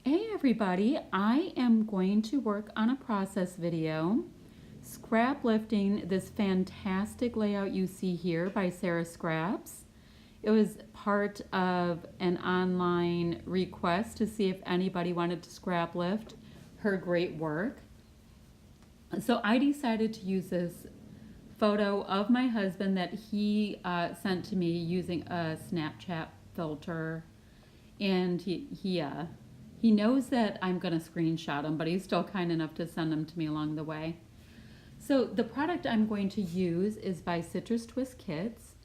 Hey everybody, I am going to work on a process video, scrap lifting this fantastic layout you see here by Sarah Scraps. It was part of an online request to see if anybody wanted to scrap lift her great work. So I decided to use this photo of my husband that he sent to me using a Snapchat filter, and he knows that I'm going to screenshot him, but he's still kind enough to send them to me along the way. So the product I'm going to use is by Citrus Twist Kits,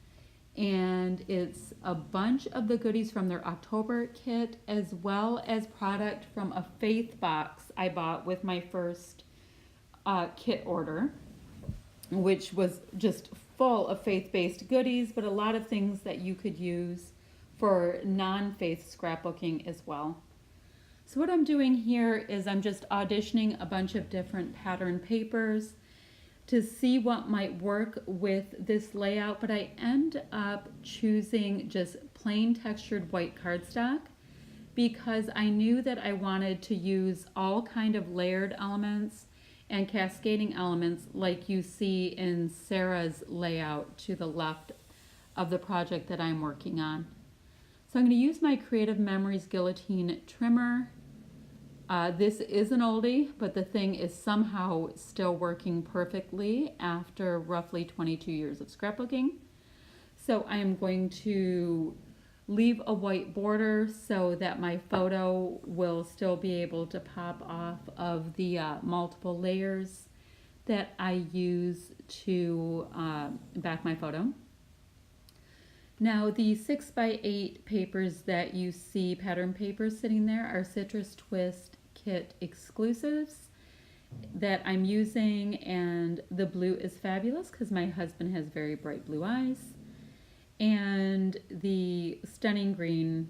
and it's a bunch of the goodies from their October kit, as well as product from a faith box I bought with my first kit order, which was just full of faith-based goodies, but a lot of things that you could use for non-faith scrapbooking as well. So what I'm doing here is I'm just auditioning a bunch of different pattern papers to see what might work with this layout, but I end up choosing just plain textured white cardstock because I knew that I wanted to use all kind of layered elements and cascading elements like you see in Sarah's layout to the left of the project that I'm working on. So I'm going to use my Creative Memories guillotine trimmer. This is an oldie, but the thing is somehow still working perfectly after roughly 22 years of scrapbooking. So I am going to leave a white border so that my photo will still be able to pop off of the multiple layers that I use to back my photo. Now the 6x8 papers that you see, pattern papers sitting there, are Citrus Twist Kit exclusives that I'm using, and the blue is fabulous because my husband has very bright blue eyes. And the stunning green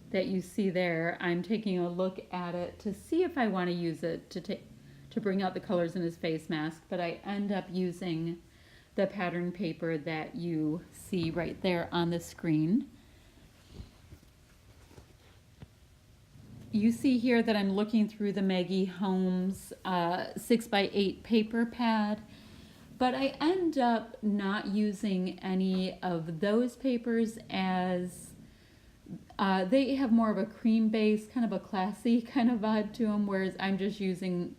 that you see there, I'm taking a look at it to see if I want to use it to bring out the colors in his face mask, but I end up using the pattern paper that you see right there on the screen. You see here that I'm looking through the Maggie Holmes 6x8 paper pad, but I end up not using any of those papers as they have more of a cream base, kind of a classy kind of vibe to them, whereas I'm just using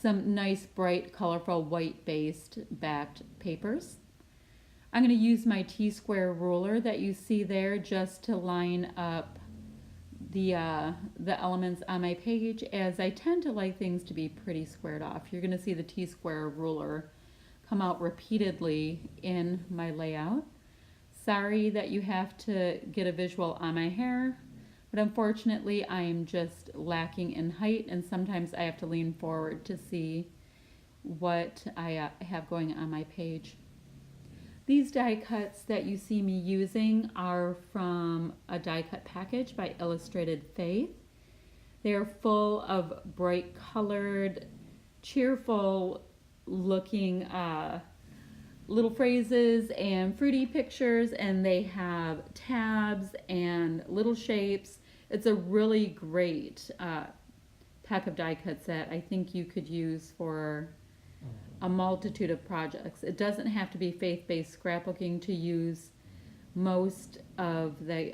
some nice, bright, colorful, white-based backed papers. I'm going to use my T-square ruler that you see there just to line up the elements on my page, as I tend to like things to be pretty squared off. You're going to see the T-square ruler come out repeatedly in my layout. Sorry that you have to get a visual on my hair, but unfortunately I am just lacking in height, and sometimes I have to lean forward to see what I have going on my page. These die cuts that you see me using are from a die cut package by Illustrated Faith. They are full of bright colored, cheerful looking little phrases and fruity pictures, and they have tabs and little shapes. It's a really great pack of die cuts that I think you could use for a multitude of projects. It doesn't have to be faith-based scrapbooking to use most of the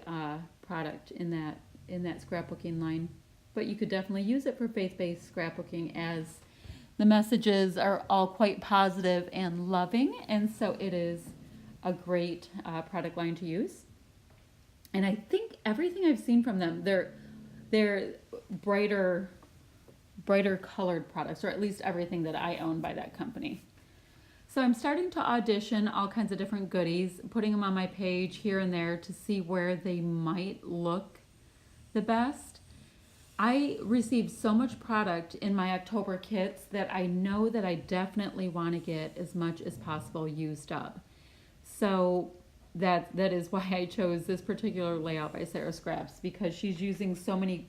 product in that scrapbooking line, but you could definitely use it for faith-based scrapbooking, as the messages are all quite positive and loving, and so it is a great product line to use. And I think everything I've seen from them, they're brighter colored products, or at least everything that I own by that company. So I'm starting to audition all kinds of different goodies, putting them on my page here and there to see where they might look the best. I received so much product in my October kits that I know that I definitely want to get as much as possible used up. So that is why I chose this particular layout by Sarah Scraps, because she's using so many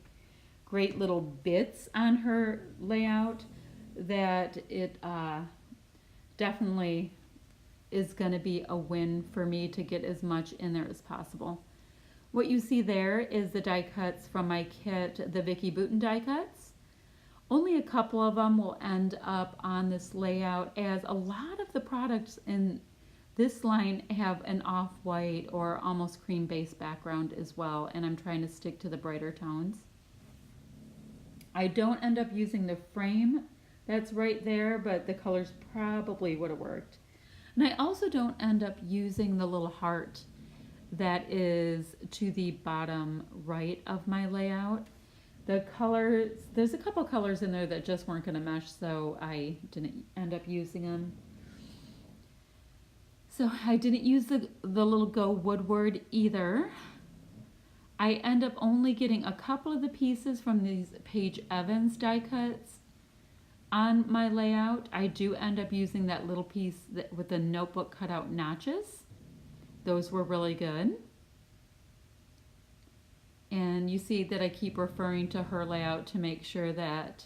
great little bits on her layout that it definitely is going to be a win for me to get as much in there as possible. What you see there is the die cuts from my kit, the Vicky Bouton die cuts. Only a couple of them will end up on this layout, as a lot of the products in this line have an off-white or almost cream base background as well, and I'm trying to stick to the brighter tones. I don't end up using the frame that's right there, but the colors probably would have worked. And I also don't end up using the little heart that is to the bottom right of my layout. The colors, there's a couple colors in there that just weren't going to mesh, so I didn't end up using them. So I didn't use the little Go Woodward either. I end up only getting a couple of the pieces from these Paige Evans die cuts on my layout. I do end up using that little piece with the notebook cutout notches. Those were really good. And you see that I keep referring to her layout to make sure that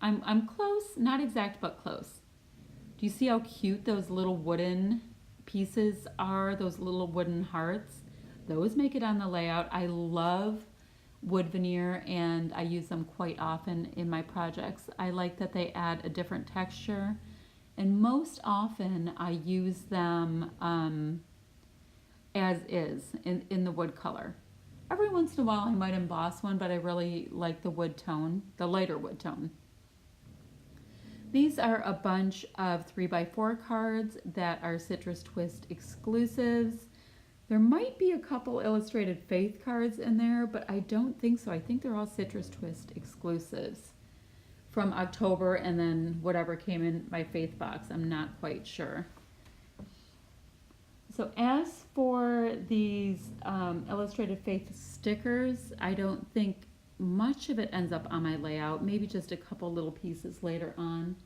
I'm close, not exact, but close. Do you see how cute those little wooden pieces are, those little wooden hearts? Those make it on the layout. I love wood veneer, and I use them quite often in my projects. I like that they add a different texture, and most often I use them as is in the wood color. Every once in a while I might emboss one, but I really like the wood tone, the lighter wood tone. These are a bunch of 3x4 cards that are Citrus Twist exclusives. There might be a couple Illustrated Faith cards in there, but I don't think so. I think they're all Citrus Twist exclusives from October, and then whatever came in my Faith box. I'm not quite sure. So as for these Illustrated Faith stickers, I don't think much of it ends up on my layout, maybe just a couple little pieces later on.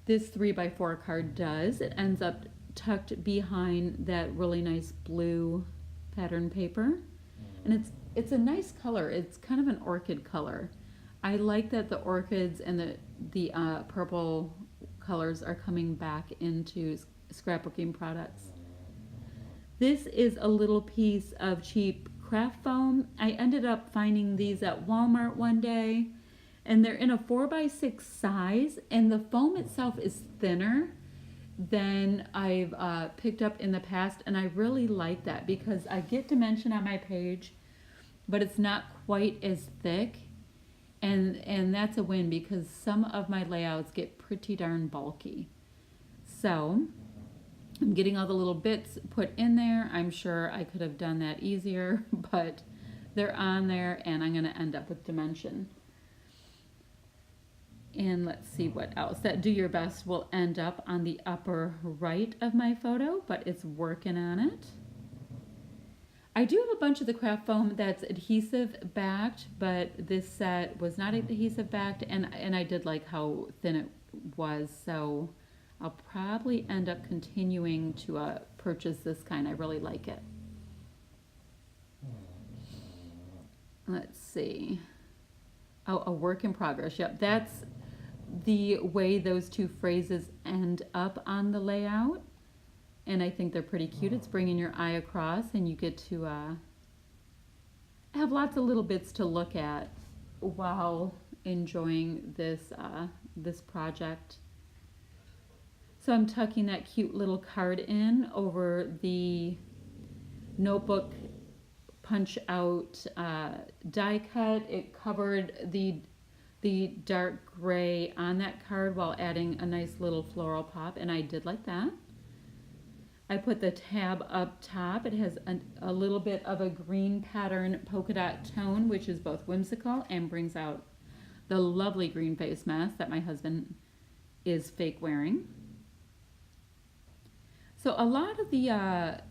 This 3x4 card does. It ends up tucked behind that really nice blue pattern paper, and it's a nice color. It's kind of an orchid color. I like that the orchids and the purple colors are coming back into scrapbooking products. This is a little piece of cheap craft foam. I ended up finding these at Walmart one day, and they're in a 4x6 size, and the foam itself is thinner than I've picked up in the past, and I really like that because I get dimension on my page, but it's not quite as thick, and that's a win because some of my layouts get pretty darn bulky. So I'm getting all the little bits put in there. I'm sure I could have done that easier, but they're on there, and I'm going to end up with dimension. And let's see what else. That Do Your Best will end up on the upper right of my photo, but it's working on it. I do have a bunch of the craft foam that's adhesive backed, but this set was not adhesive backed, and I did like how thin it was, so I'll probably end up continuing to purchase this kind. I really like it. Let's see. Oh, a work in progress. Yep, that's the way those two phrases end up on the layout. And I think they're pretty cute. It's bringing your eye across, and you get to have lots of little bits to look at while enjoying this, this project. So I'm tucking that cute little card in over the notebook punch out die cut. It covered the dark gray on that card while adding a nice little floral pop, and I did like that. I put the tab up top. It has a little bit of a green pattern polka dot tone, which is both whimsical and brings out the lovely green face mask that my husband is fake wearing. So a lot of the,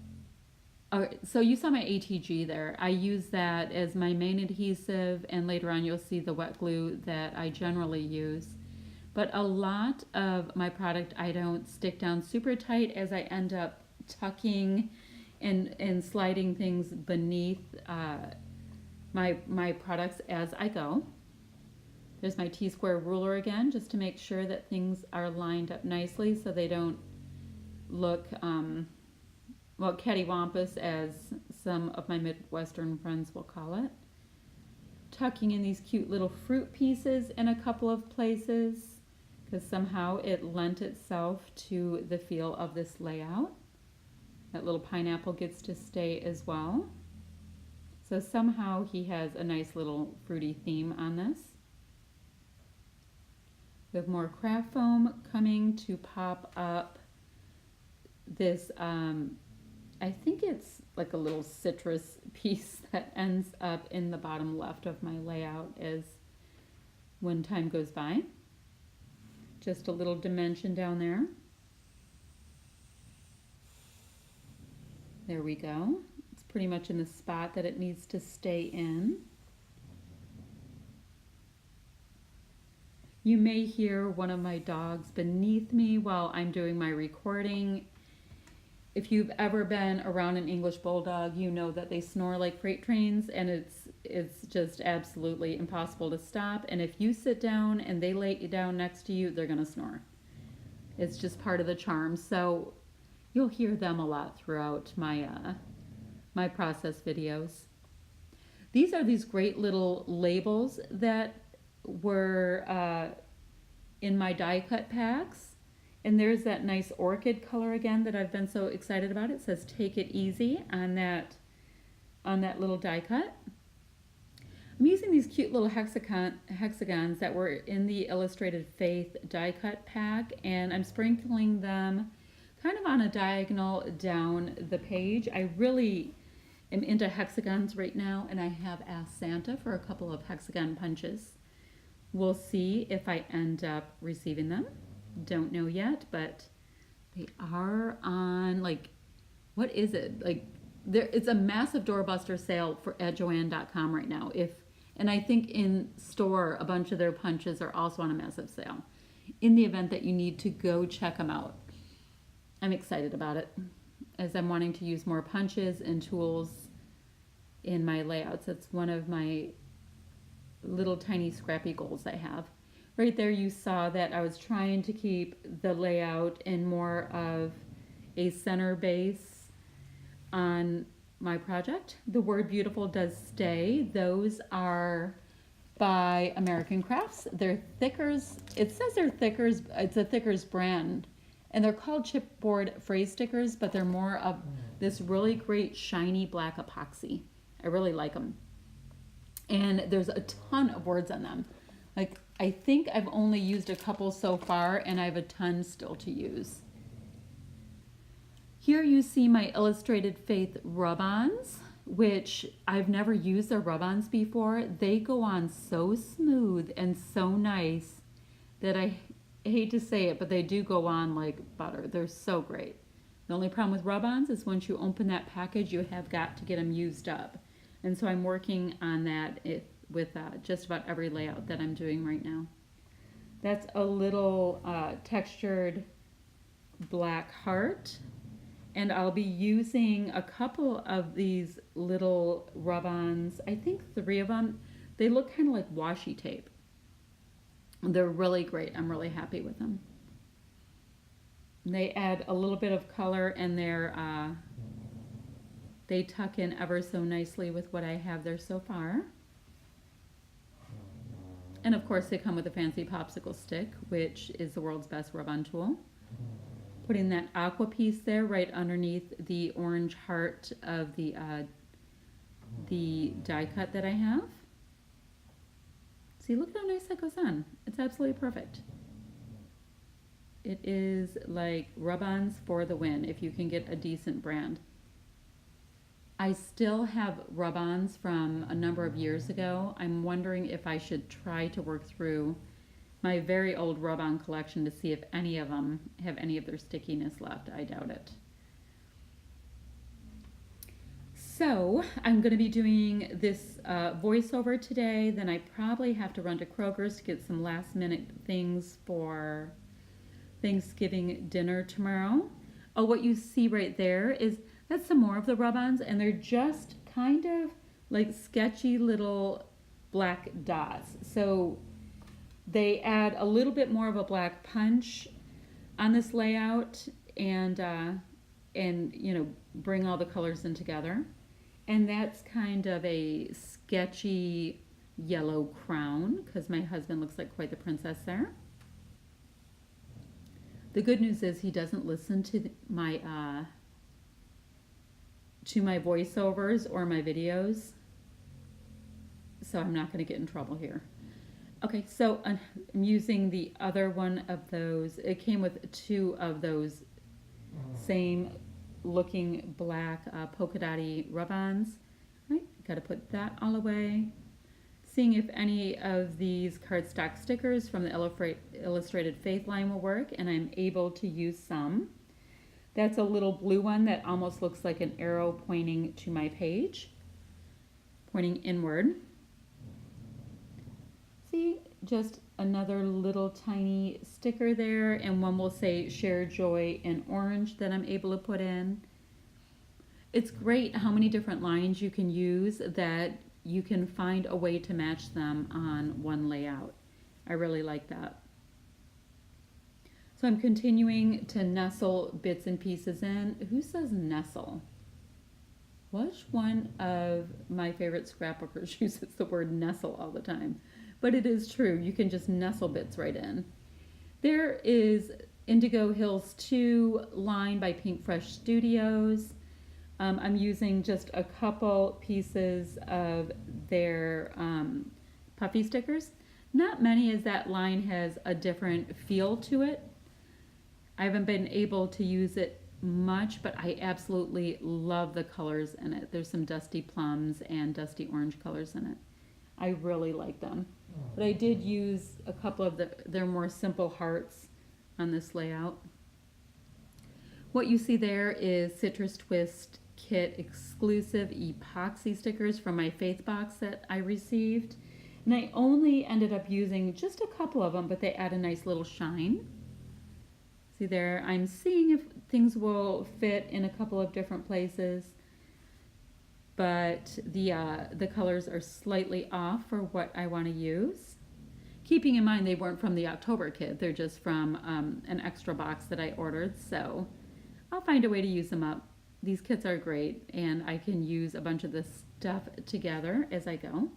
so you saw my ATG there. I use that as my main adhesive, and later on you'll see the wet glue that I generally use. But a lot of my product I don't stick down super tight, as I end up tucking and sliding things beneath my products as I go. There's my T-square ruler again, just to make sure that things are lined up nicely so they don't look well cattywampus, as some of my Midwestern friends will call it. Tucking in these cute little fruit pieces in a couple of places because somehow it lent itself to the feel of this layout. That little pineapple gets to stay as well. So somehow he has a nice little fruity theme on this. We have more craft foam coming to pop up this, I think it's like a little citrus piece that ends up in the bottom left of my layout as when time goes by. Just a little dimension down there. There we go. It's pretty much in the spot that it needs to stay in. You may hear one of my dogs beneath me while I'm doing my recording. If you've ever been around an English Bulldog, you know that they snore like freight trains, and it's just absolutely impossible to stop. And if you sit down and they lay down next to you, they're gonna snore. It's just part of the charm. So you'll hear them a lot throughout my my process videos. These are these great little labels that were in my die cut packs. And there's that nice orchid color again that I've been so excited about. It says "Take It Easy" on that little die cut. I'm using these cute little hexagons that were in the Illustrated Faith die cut pack, and I'm sprinkling them kind of on a diagonal down the page. I really am into hexagons right now, and I have asked Santa for a couple of hexagon punches. We'll see if I end up receiving them. Don't know yet, but they are on, like, what is it? Like, it's a massive doorbuster sale at Joann.com right now. And I think in store, a bunch of their punches are also on a massive sale. In the event that you need to go check them out. I'm excited about it, as I'm wanting to use more punches and tools in my layouts. It's one of my little tiny scrappy goals I have. Right there you saw that I was trying to keep the layout in more of a center base on my project. The word beautiful does stay. Those are by American Crafts. They're Thickers. It says they're Thickers. It's a Thickers brand. And they're called chipboard phrase stickers, but they're more of this really great shiny black epoxy. I really like them. And there's a ton of words on them. Like, I think I've only used a couple so far, and I have a ton still to use. Here you see my Illustrated Faith rub-ons, which I've never used their rub-ons before. They go on so smooth and so nice that I hate to say it, but they do go on like butter. They're so great. The only problem with rub-ons is once you open that package, you have got to get them used up. And so I'm working on that with just about every layout that I'm doing right now. That's a little textured black heart. And I'll be using a couple of these little rub-ons. I think 3 of them. They look kind of like washi tape. They're really great. I'm really happy with them. They add a little bit of color, and they tuck in ever so nicely with what I have there so far. And of course they come with a fancy popsicle stick, which is the world's best rub-on tool. Putting that aqua piece there right underneath the orange heart of the die cut that I have. See, look how nice that goes on. It's absolutely perfect. It is like rub-ons for the win if you can get a decent brand. I still have rub-ons from a number of years ago. I'm wondering if I should try to work through my very old rub-on collection to see if any of them have any of their stickiness left. I doubt it. So I'm going to be doing this voiceover today. Then I probably have to run to Kroger's to get some last minute things for Thanksgiving dinner tomorrow. Oh, what you see right there is that's some more of the rub-ons, and they're just kind of like sketchy little black dots. So they add a little bit more of a black punch on this layout, and you know, bring all the colors in together. And that's kind of a sketchy yellow crown because my husband looks like quite the princess there. The good news is he doesn't listen to my voiceovers or my videos, so I'm not going to get in trouble here. Okay, so I'm using the other one of those. It came with two of those same looking black polka dotty rub-ons. Right, got to put that all away. Seeing if any of these cardstock stickers from the Illustrated Faith line will work, and I'm able to use some. That's a little blue one that almost looks like an arrow pointing to my page, pointing inward. See, just another little tiny sticker there, and one will say share joy in orange that I'm able to put in. It's great how many different lines you can use that you can find a way to match them on one layout. I really like that. So I'm continuing to nestle bits and pieces in. Who says nestle? Which one of my favorite scrapbookers uses the word nestle all the time? But it is true. You can just nestle bits right in. There is Indigo Hills 2 line by Pink Fresh Studios. I'm using just a couple pieces of their puffy stickers. Not many, as that line has a different feel to it. I haven't been able to use it much, but I absolutely love the colors in it. There's some dusty plums and dusty orange colors in it. I really like them. But I did use a couple of their more simple hearts on this layout. What you see there is Citrus Twist Kit exclusive epoxy stickers from my Faith box that I received. And I only ended up using just a couple of them, but they add a nice little shine. See there, I'm seeing if things will fit in a couple of different places, but the colors are slightly off for what I want to use. Keeping in mind they weren't from the October kit, they're just from an extra box that I ordered, so I'll find a way to use them up. These kits are great, and I can use a bunch of this stuff together as I go.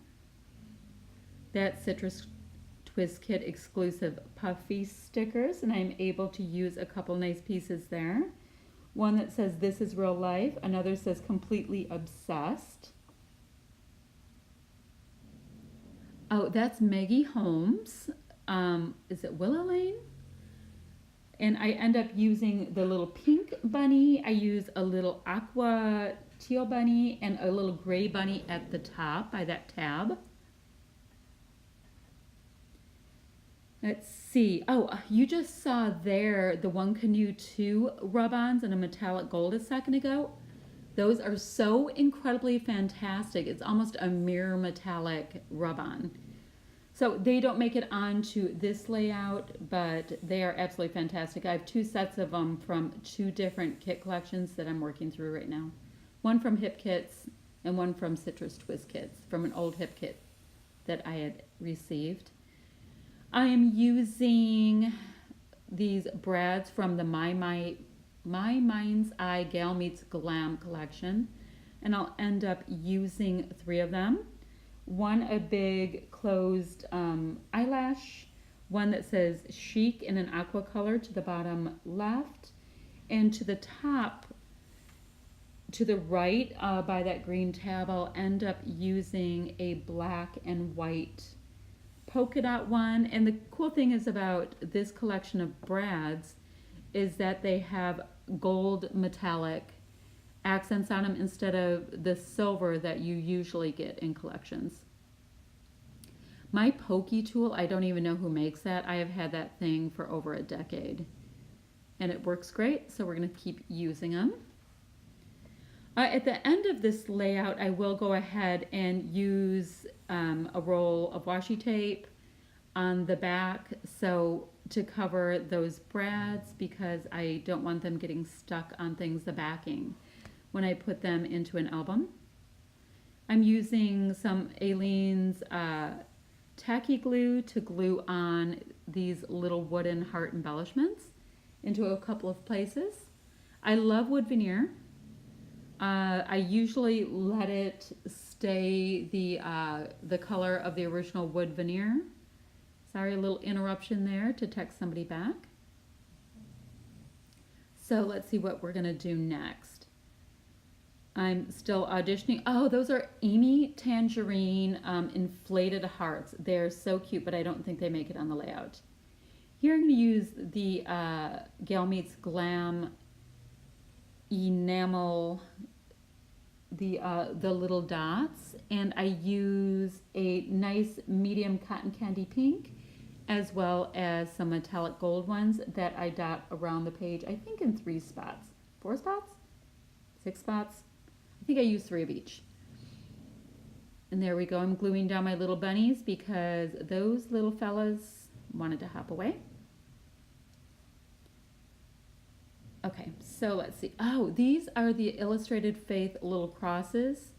That Citrus Twist Kit exclusive puffy stickers, and I'm able to use a couple nice pieces there. One that says this is real life, another says completely obsessed. Oh, that's Maggie Holmes. Is it Willow Lane? And I end up using the little pink bunny. I use a little aqua teal bunny and a little gray bunny at the top by that tab. Let's see. Oh, you just saw there the One Canoe 2 rub-ons in a metallic gold a second ago. Those are so incredibly fantastic. It's almost a mirror metallic rub-on. So they don't make it onto this layout, but they are absolutely fantastic. I have two sets of them from two different kit collections that I'm working through right now. One from Hip Kits and one from Citrus Twist Kits, from an old Hip Kit that I had received. I am using these brads from the My Mind's Eye Gal Meets Glam collection, and I'll end up using 3 of them. One a big closed eyelash, one that says chic in an aqua color to the bottom left, and to the top to the right by that green tab I'll end up using a black and white polka dot one. And the cool thing is about this collection of brads is that they have gold metallic accents on them instead of the silver that you usually get in collections. My pokey tool, I don't even know who makes that. I have had that thing for over a decade and it works great, so we're going to keep using them. At the end of this layout, I will go ahead and use a roll of washi tape on the back so to cover those brads, because I don't want them getting stuck on things, the backing, when I put them into an album. I'm using some Aleene's tacky glue to glue on these little wooden heart embellishments into a couple of places. I love wood veneer. I usually let it stay the color of the original wood veneer. Sorry, a little interruption there to text somebody back. So let's see what we're gonna do next. I'm still auditioning. Oh, those are Amy Tangerine inflated hearts. They're so cute, but I don't think they make it on the layout. Here I'm going to use the Gal Meets Glam enamel, the little dots, and I use a nice medium cotton candy pink, as well as some metallic gold ones that I dot around the page, I think in 3 spots. 4 spots? 6 spots? I think I used 3 of each. And there we go. I'm gluing down my little bunnies because those little fellas wanted to hop away. Okay, so let's see. Oh, these are the Illustrated Faith little crosses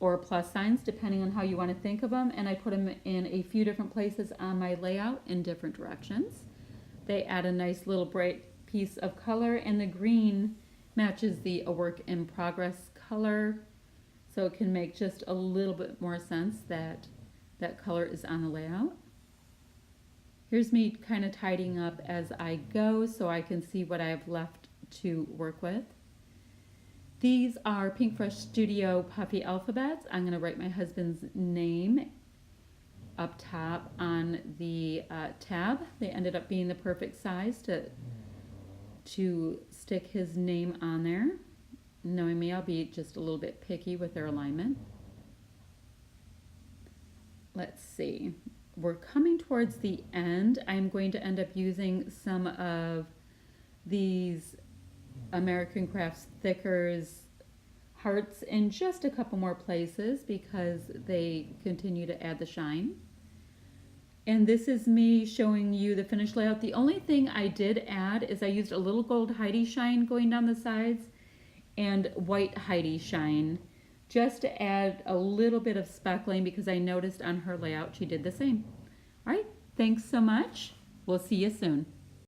or plus signs, depending on how you want to think of them. And I put them in a few different places on my layout in different directions. They add a nice little bright piece of color, and the green matches the A Work in Progress color. So it can make just a little bit more sense that that color is on the layout. Here's me kind of tidying up as I go so I can see what I have left to work with. These are Pink Fresh Studio puffy alphabets. I'm going to write my husband's name up top on the tab. They ended up being the perfect size to stick his name on there. Knowing me, I'll be just a little bit picky with their alignment. Let's see. We're coming towards the end. I'm going to end up using some of these American Crafts Thickers hearts in just a couple more places because they continue to add the shine. And this is me showing you the finished layout. The only thing I did add is I used a little gold Heidi shine going down the sides and white Heidi shine just to add a little bit of speckling because I noticed on her layout she did the same. All right, thanks so much. We'll see you soon.